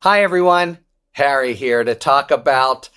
Hi, everyone. Harry here to talk about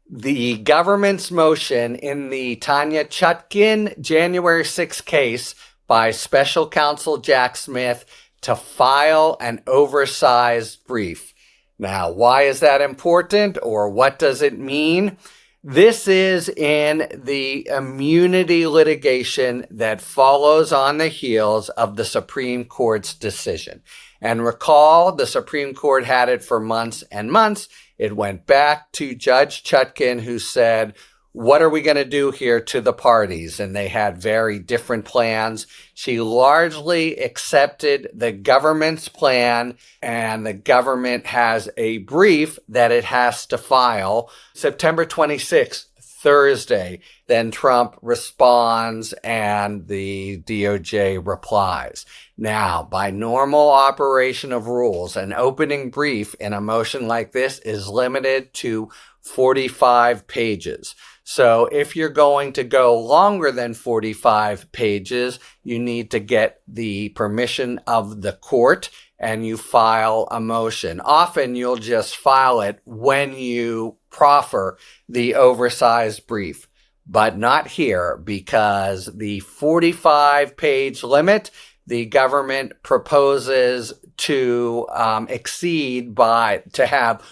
the government's motion in the Tanya Chutkin January 6th case by Special Counsel Jack Smith to file an oversized brief. Now, why is that important, or what does it mean? This is in the immunity litigation that follows on the heels of the Supreme Court's decision. And recall, the Supreme Court had it for months and months. It went back to Judge Chutkin, who said, what are we going to do here to the parties? And they had very different plans. She largely accepted the government's plan, and the government has a brief that it has to file September 26th, Thursday. Then Trump responds and the DOJ replies. Now, by normal operation of rules, an opening brief in a motion like this is limited to 45 pages. So if you're going to go longer than 45 pages, you need to get the permission of the court and you file a motion. Often you'll just file it when you proffer the oversized brief, but not here, because the 45-page limit the government proposes to exceed to have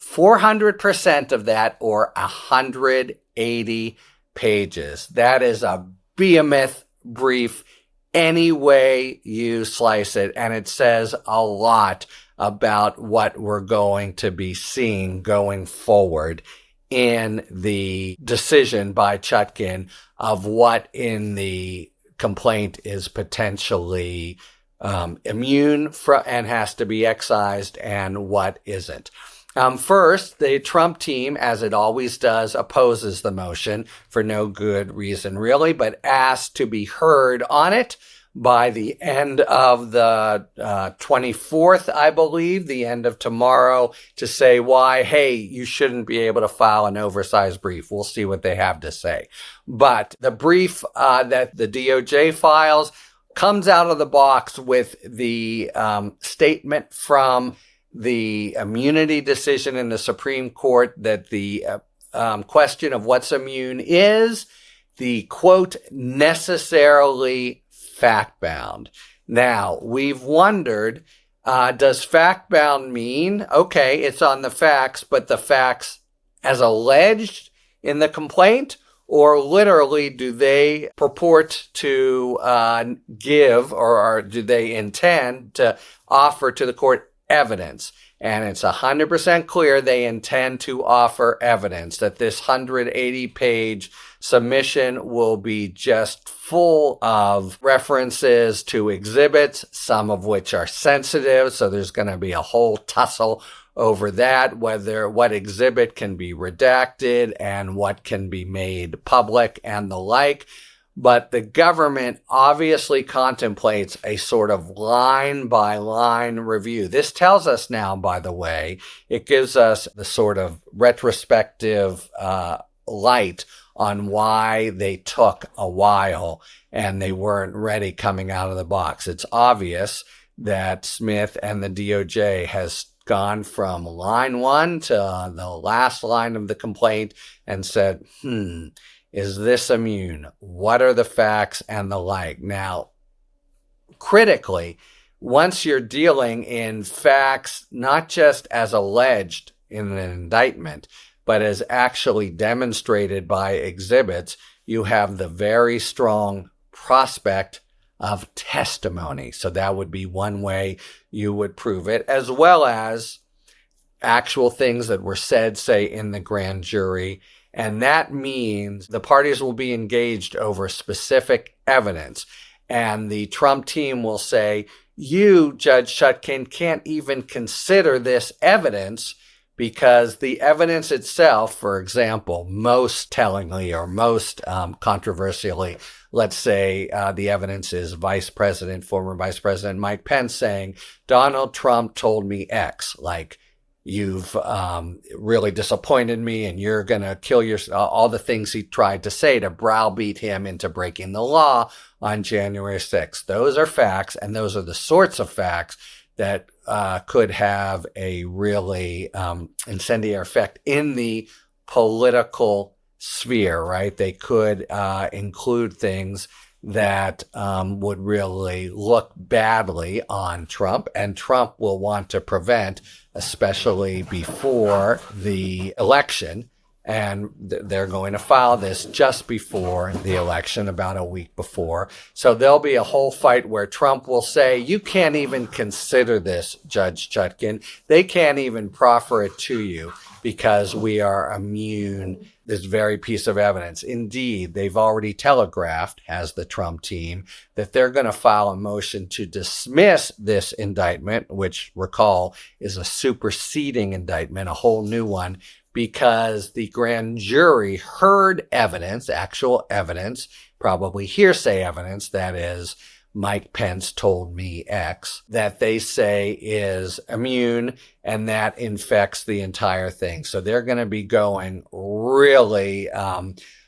400% of that, or 180 pages. That is a behemoth brief any way you slice it, and it says a lot about what we're going to be seeing going forward in the decision by Chutkin of what in the complaint is potentially immune and has to be excised and what isn't. First, the Trump team, as it always does, opposes the motion for no good reason, really, but asked to be heard on it by the end of the 24th, I believe, the end of tomorrow, to say why, hey, you shouldn't be able to file an oversized brief. We'll see what they have to say. But the brief that the DOJ files comes out of the box with the statement from the immunity decision in the Supreme Court that the question of what's immune is the, quote, necessarily fact-bound. Now, we've wondered, does fact-bound mean, okay, it's on the facts, but the facts as alleged in the complaint, or literally do they purport to give, or do they intend to offer to the court evidence? And it's 100% clear they intend to offer evidence, that this 180-page submission will be just full of references to exhibits, some of which are sensitive, so there's going to be a whole tussle over that, what exhibit can be redacted and what can be made public and the like. But the government obviously contemplates a sort of line-by-line review. This tells us now, by the way, it gives us the sort of retrospective light on why they took a while and they weren't ready coming out of the box. It's obvious that Smith and the DOJ has gone from line one to the last line of the complaint and said, is this immune? What are the facts and the like? Now, critically, once you're dealing in facts, not just as alleged in an indictment, but as actually demonstrated by exhibits, you have the very strong prospect of testimony. So that would be one way you would prove it, as well as actual things that were said, say, in the grand jury. And that means the parties will be engaged over specific evidence. And the Trump team will say, you, Judge Chutkin, can't even consider this evidence because the evidence itself, for example, most tellingly or most controversially, let's say the evidence is former Vice President Mike Pence saying, Donald Trump told me X, like, you've really disappointed me and you're going to kill all the things he tried to say to browbeat him into breaking the law on January 6th. Those are facts, and those are the sorts of facts that could have a really incendiary effect in the political sphere, right? They could include things that would really look badly on Trump, and Trump will want to prevent, especially before the election. And they're going to file this just before the election, about a week before. So there'll be a whole fight where Trump will say, you can't even consider this, Judge Chutkan. They can't even proffer it to you because we are immune this very piece of evidence. Indeed, they've already telegraphed, has the Trump team, that they're going to file a motion to dismiss this indictment, which, recall, is a superseding indictment, a whole new one, because the grand jury heard evidence, actual evidence, probably hearsay evidence, that is, Mike Pence told me X, that they say is immune, and that infects the entire thing. So they're going to be going really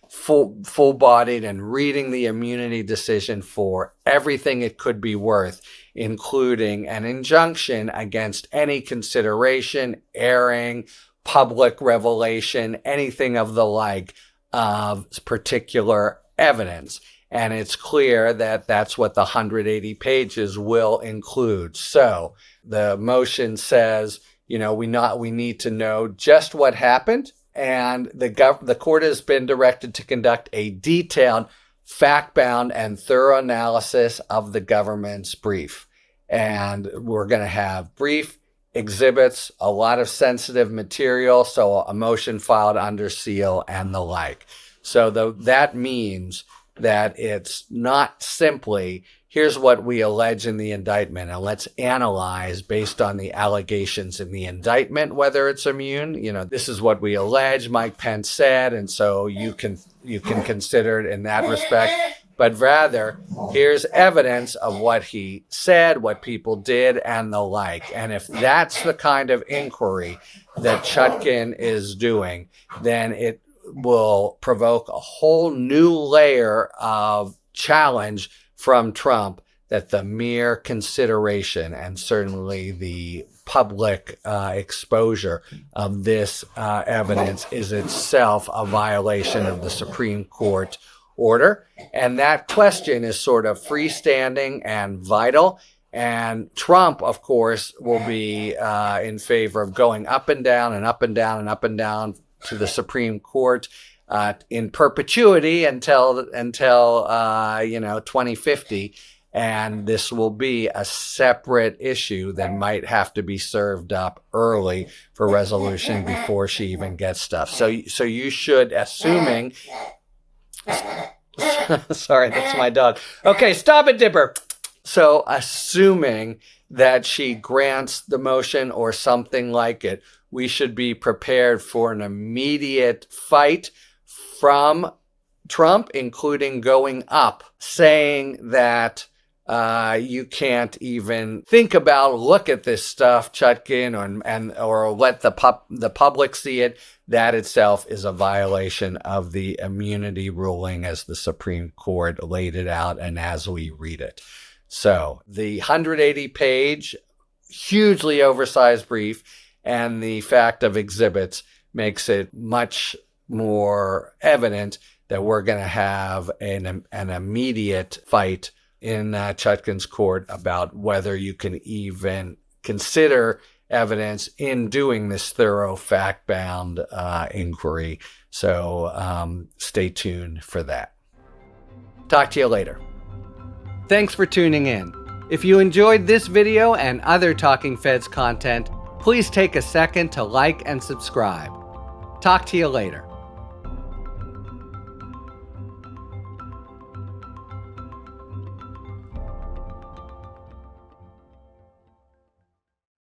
full-bodied and reading the immunity decision for everything it could be worth, including an injunction against any consideration, airing, public revelation, anything of the like of particular evidence. And it's clear that that's what the 180 pages will include. So the motion says, we need to know just what happened. And the court has been directed to conduct a detailed, fact-bound, and thorough analysis of the government's brief. And we're going to have brief, exhibits, a lot of sensitive material, so a motion filed under seal and the like. So that means that it's not simply, here's what we allege in the indictment, and let's analyze based on the allegations in the indictment whether it's immune. This is what we allege, Mike Pence said, and so you can consider it in that respect. But rather, here's evidence of what he said, what people did, and the like. And if that's the kind of inquiry that Chutkan is doing, then it will provoke a whole new layer of challenge from Trump that the mere consideration and certainly the public exposure of this evidence is itself a violation of the Supreme Court order. And that question is sort of freestanding and vital. And Trump, of course, will be in favor of going up and down and up and down and up and down to the Supreme Court in perpetuity until 2050. And this will be a separate issue that might have to be served up early for resolution before she even gets stuff. So you should, assuming... Sorry, that's my dog. Okay, stop it, Dipper. So assuming that she grants the motion or something like it, we should be prepared for an immediate fight from Trump, including going up, saying that you can't even think about, look at this stuff, Chutkan, or let the public see it. That itself is a violation of the immunity ruling as the Supreme Court laid it out and as we read it. So the 180-page, hugely oversized brief and the fact of exhibits makes it much more evident that we're going to have an immediate fight in Chutkan's court about whether you can even consider evidence in doing this thorough fact-bound inquiry. So stay tuned for that. Talk to you later. Thanks for tuning in. If you enjoyed this video and other Talking Feds content, please take a second to like and subscribe. Talk to you later.